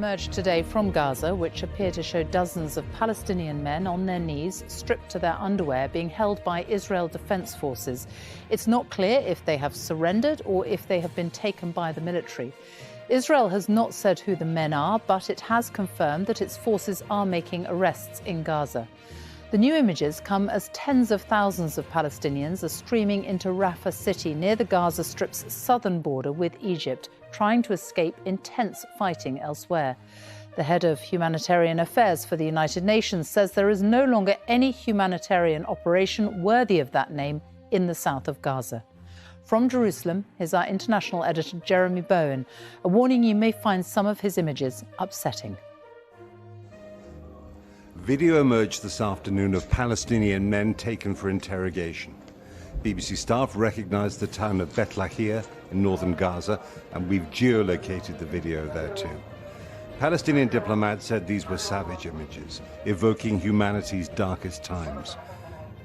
emerged today from Gaza, which appear to show dozens of Palestinian men on their knees, stripped to their underwear, being held by Israel Defense Forces. It's not clear if they have surrendered or if they have been taken by the military. Israel has not said who the men are, but it has confirmed that its forces are making arrests in Gaza. The new images come as tens of thousands of Palestinians are streaming into Rafah city near the Gaza Strip's southern border with Egypt, trying to escape intense fighting elsewhere. The head of humanitarian affairs for the United Nations says there is no longer any humanitarian operation worthy of that name in the south of Gaza. From Jerusalem is our international editor Jeremy Bowen, a warning you may find some of his images upsetting. Video emerged this afternoon of Palestinian men taken for interrogation. BBC staff recognized the town of Beit Lahia in northern Gaza, and we've geolocated the video there too. Palestinian diplomats said these were savage images, evoking humanity's darkest times.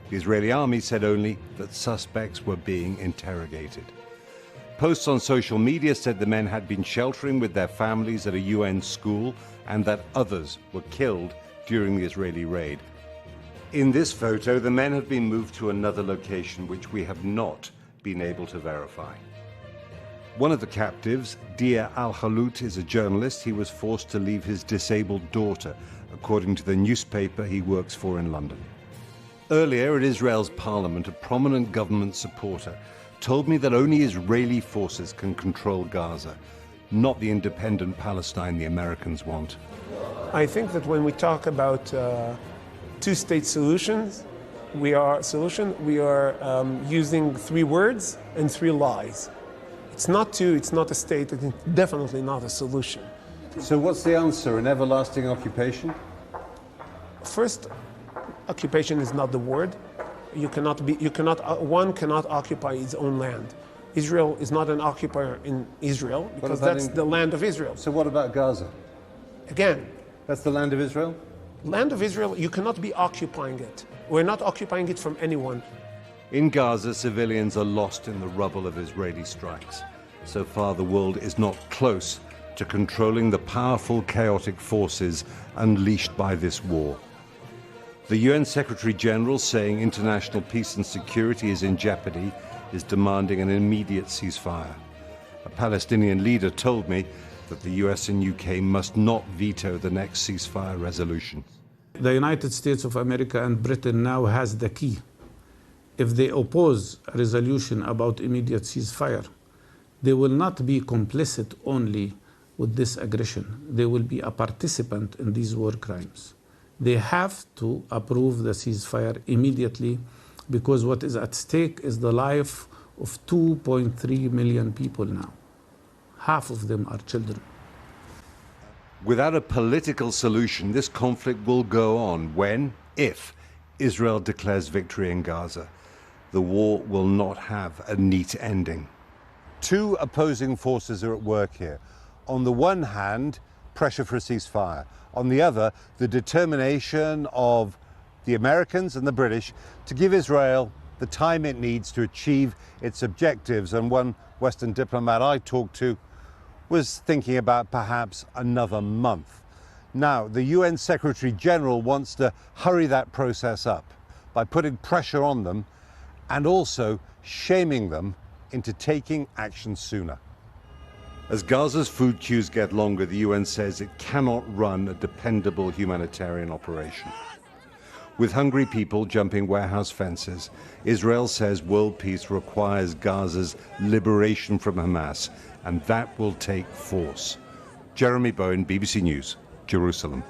The Israeli army said only that suspects were being interrogated. Posts on social media said the men had been sheltering with their families at a UN school and that others were killed during the Israeli raid. In this photo, the men have been moved to another location which we have not been able to verify. One of the captives, Dia Al-Khalout, is a journalist. He was forced to leave his disabled daughter, according to the newspaper he works for in London. Earlier at Israel's parliament, a prominent government supporter told me that only Israeli forces can control Gaza, not the independent Palestine the Americans want. I think that when we talk about two-state solutions, we are using three words and three lies. It's not two, it's not a state, it's definitely not a solution. So what's the answer, an everlasting occupation? First, occupation is not the word. One cannot occupy its own land. Israel is not an occupier in Israel because that's the land of Israel. So what about Gaza? Again, that's the land of Israel? Land of Israel, you cannot be occupying it. We're not occupying it from anyone. In Gaza, civilians are lost in the rubble of Israeli strikes. So far, the world is not close to controlling the powerful, chaotic forces unleashed by this war. The UN Secretary General, saying international peace and security is in jeopardy, is demanding an immediate ceasefire. A Palestinian leader told me that the US and UK must not veto the next ceasefire resolution. The United States of America and Britain now has the key. If they oppose a resolution about immediate ceasefire, they will not be complicit only with this aggression. They will be a participant in these war crimes. They have to approve the ceasefire immediately because what is at stake is the life of 2.3 million people now. Half of them are children. Without a political solution, this conflict will go on when, if, Israel declares victory in Gaza. The war will not have a neat ending. Two opposing forces are at work here. On the one hand, pressure for a ceasefire. On the other, the determination of the Americans and the British to give Israel the time it needs to achieve its objectives. And one Western diplomat I talked to was thinking about perhaps another month. Now, the UN Secretary General wants to hurry that process up by putting pressure on them and also shaming them into taking action sooner. As Gaza's food queues get longer, the UN says it cannot run a dependable humanitarian operation. With hungry people jumping warehouse fences, Israel says world peace requires Gaza's liberation from Hamas, and that will take force. Jeremy Bowen, BBC News, Jerusalem.